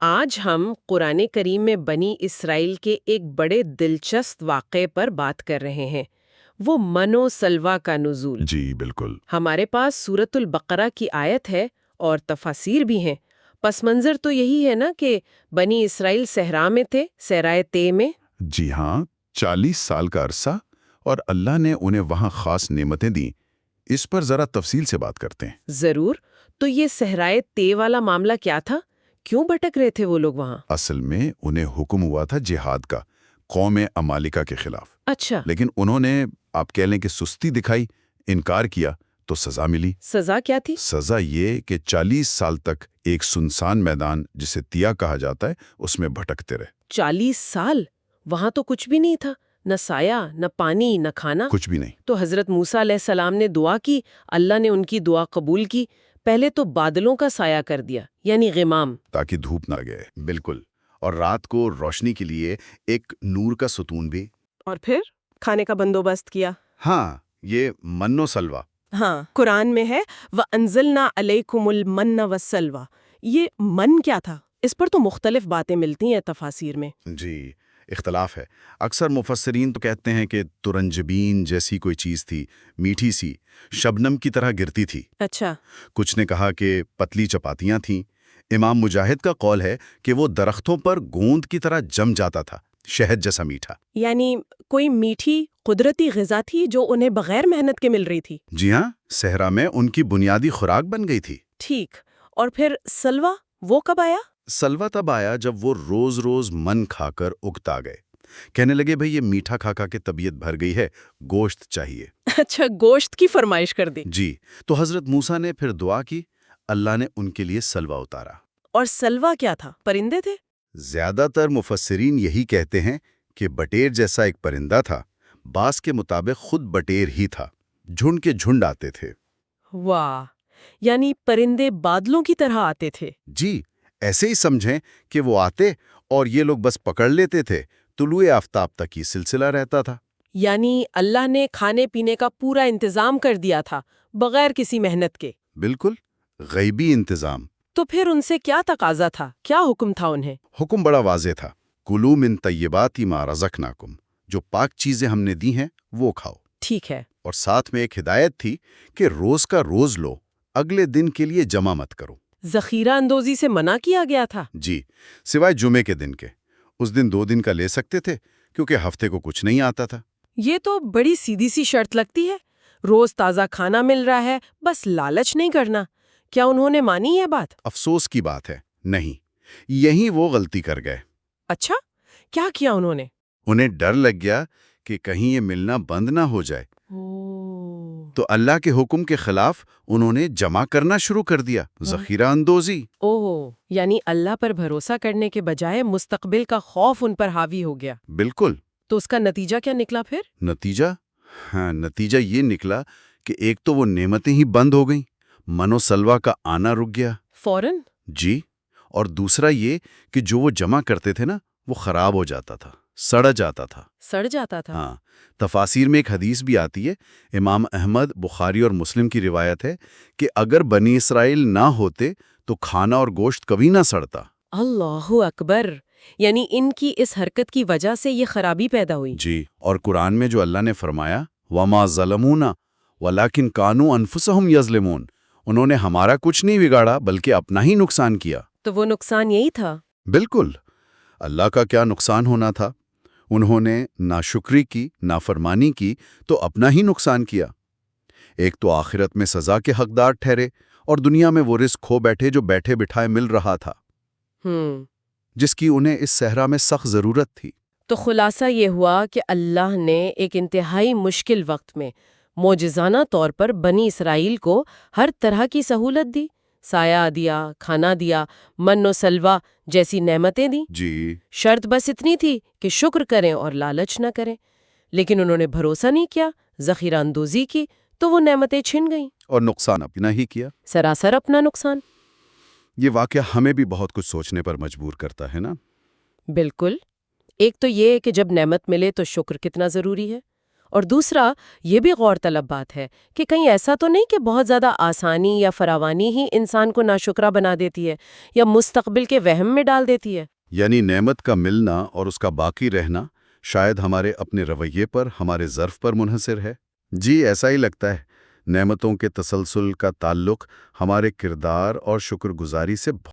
آج ہم قرآن کریم میں بنی اسرائیل کے ایک بڑے دلچسپ واقعے پر بات کر رہے ہیں، وہ من و سلویٰ کا نزول۔ جی بالکل۔ ہمارے پاس سورۃ البقرہ کی آیت ہے اور تفاسیر بھی ہیں۔ پس منظر تو یہی ہے نا کہ بنی اسرائیل صحرا میں تھے، صحرائے طے میں۔ جی ہاں، 40 سال کا عرصہ، اور اللہ نے انہیں وہاں خاص نعمتیں دیں۔ اس پر ذرا تفصیل سے بات کرتے ہیں۔ ضرور۔ تو یہ صحرائے طے والا معاملہ کیا تھا؟ کیوں بھٹک رہے تھے وہ لوگ وہاں؟ اصل میں انہیں حکم ہوا تھا جہاد کا، قوم عمالقہ کے خلاف۔ اچھا، لیکن انہوں نے، آپ کہہ لیں کہ سستی دکھائی، انکار کیا، تو سزا ملی۔ سزا کیا تھی؟ سزا یہ کہ 40 سال تک ایک سنسان میدان جسے تیا کہا جاتا ہے، اس میں بھٹکتے رہے۔ 40 سال؟ وہاں تو کچھ بھی نہیں تھا، نہ سایہ، نہ پانی، نہ کھانا۔ کچھ بھی نہیں۔ تو حضرت موسیٰ علیہ السلام نے دعا کی، اللہ نے ان کی دعا قبول کی۔ پہلے تو بادلوں کا سایہ کر دیا، یعنی غمام، تاکہ دھوپ نہ گئے۔ بالکل، اور رات کو روشنی کے لیے ایک نور کا ستون بھی۔ اور پھر کھانے کا بندوبست کیا۔ ہاں، یہ من و سلویٰ۔ ہاں، قرآن میں ہے وَأَنزَلْنَا عَلَيْكُمُ الْمَنَّ وَالسَّلْوَىٰ۔ یہ من کیا تھا؟ اس پر تو مختلف باتیں ملتی ہیں تفاسیر میں۔ جی، اختلاف ہے۔ اکثر مفسرین تو کہتے ہیں کہ ترنجبین جیسی کوئی چیز تھی، میٹھی سی، شبنم کی طرح گرتی تھی۔ اچھا، کچھ نے کہا کہ پتلی چپاتیاں تھیں۔ امام مجاہد کا قول ہے کہ وہ درختوں پر گوند کی طرح جم جاتا تھا، شہد جیسا میٹھا۔ یعنی کوئی میٹھی قدرتی غذا تھی جو انہیں بغیر محنت کے مل رہی تھی۔ جی ہاں، صحرا میں ان کی بنیادی خوراک بن گئی تھی۔ ٹھیک، اور پھر سلویٰ وہ کب آیا؟ سلویٰ تب آیا جب وہ روز روز من کھا کر اکتا گئے۔ کہنے لگے بھئی یہ میٹھا کھا کھا کے طبیعت بھر گئی ہے، گوشت چاہیے۔ اچھا، گوشت کی فرمائش کر دی۔ جی، تو حضرت موسیٰ نے پھر دعا کی، اللہ نے ان کے لیے سلویٰ اتارا۔ اور سلویٰ کیا تھا؟ پرندے تھے؟ زیادہ تر مفسرین یہی کہتے ہیں کہ بٹیر جیسا ایک پرندہ تھا، بعض کے مطابق خود بٹیر ہی تھا، جھنڈ کے جھنڈ آتے تھے۔ واہ، یعنی پرندے بادلوں کی طرح آتے تھے۔ جی، ایسے ہی سمجھیں کہ وہ آتے اور یہ لوگ بس پکڑ لیتے تھے، طلوع آفتاب تک یہ سلسلہ رہتا تھا۔ یعنی اللہ نے کھانے پینے کا پورا انتظام کر دیا تھا، بغیر کسی محنت کے۔ بالکل، غیبی انتظام۔ تو پھر ان سے کیا تقاضا تھا؟ کیا حکم تھا انہیں؟ حکم بڑا واضح تھا، کُلُوا مِن طیبات ما رزقناکم، جو پاک چیزیں ہم نے دی ہیں وہ کھاؤ۔ ٹھیک ہے۔ اور ساتھ میں ایک ہدایت تھی کہ روز کا روز لو، اگلے دن کے لیے جمع مت کرو۔ ذخیرہ اندوزی سے منع کیا گیا تھا؟ جی، سوائے جمعے کے دن کے۔ اس دن 2 دن کا لے سکتے تھے کیونکہ ہفتے کو کچھ نہیں آتا تھا۔ یہ تو بڑی سیدھی سی شرط لگتی ہے۔ روز تازہ کھانا مل رہا ہے، بس لالچ نہیں کرنا۔ کیا انہوں نے مانی یہ بات؟ افسوس کی بات ہے، نہیں، یہی وہ غلطی کر گئے۔ اچھا، کیا کیا انہوں نے؟ انہیں ڈر لگ گیا کہ کہیں یہ ملنا بند نہ ہو جائے، تو اللہ کے حکم کے خلاف انہوں نے جمع کرنا شروع کر دیا، ذخیرہ اندوزی۔ اوہ، یعنی اللہ پر بھروسہ کرنے کے بجائے مستقبل کا خوف ان پر حاوی ہو گیا۔ بالکل۔ تو اس کا نتیجہ کیا نکلا پھر؟ نتیجہ؟ ہاں، نتیجہ یہ نکلا کہ ایک تو وہ نعمتیں ہی بند ہو گئیں، من و سلویٰ کا آنا رک گیا۔ فوراً؟ جی، اور دوسرا یہ کہ جو وہ جمع کرتے تھے نا، وہ خراب ہو جاتا تھا، سڑ جاتا تھا۔ سڑ جاتا تھا؟ ہاں، تفاسیر میں ایک حدیث بھی آتی ہے، امام احمد، بخاری اور مسلم کی روایت ہے کہ اگر بنی اسرائیل نہ ہوتے تو کھانا اور گوشت کبھی نہ سڑتا۔ اللہ اکبر، یعنی ان کی اس حرکت کی وجہ سے یہ خرابی پیدا ہوئی۔ جی، اور قرآن میں جو اللہ نے فرمایا وَمَا ظَلَمُونَا وَلَٰكِن كَانُوا أَنفُسَهُمْ يَظْلِمُونَ، انہوں نے ہمارا کچھ نہیں بگاڑا بلکہ اپنا ہی نقصان کیا۔ تو وہ نقصان یہی تھا؟ بالکل، اللہ کا کیا نقصان ہونا تھا؟ انہوں نے ناشکری کی، نافرمانی کی، تو اپنا ہی نقصان کیا۔ ایک تو آخرت میں سزا کے حقدار ٹھہرے، اور دنیا میں وہ رزق کھو بیٹھے جو بیٹھے بٹھائے مل رہا تھا، جس کی انہیں اس صحرا میں سخت ضرورت تھی۔ تو خلاصہ یہ ہوا کہ اللہ نے ایک انتہائی مشکل وقت میں معجزانہ طور پر بنی اسرائیل کو ہر طرح کی سہولت دی، سایہ دیا، کھانا دیا، من و سلویٰ جیسی نعمتیں دیں۔ جی، شرط بس اتنی تھی کہ شکر کریں اور لالچ نہ کریں، لیکن انہوں نے بھروسہ نہیں کیا، ذخیرہ اندوزی کی، تو وہ نعمتیں چھن گئیں، اور نقصان اپنا ہی کیا۔ سراسر اپنا نقصان۔ یہ واقعہ ہمیں بھی بہت کچھ سوچنے پر مجبور کرتا ہے نا؟ بالکل، ایک تو یہ کہ جب نعمت ملے تو شکر کتنا ضروری ہے، اور دوسرا یہ بھی غور طلب بات ہے کہ کہیں ایسا تو نہیں کہ بہت زیادہ آسانی یا فراوانی ہی انسان کو ناشکرا بنا دیتی ہے یا مستقبل کے وہم میں ڈال دیتی ہے۔ یعنی نعمت کا ملنا اور اس کا باقی رہنا شاید ہمارے اپنے رویے پر، ہمارے ظرف پر منحصر ہے۔ جی ایسا ہی لگتا ہے۔ نعمتوں کے تسلسل کا تعلق ہمارے کردار اور شکر گزاری سے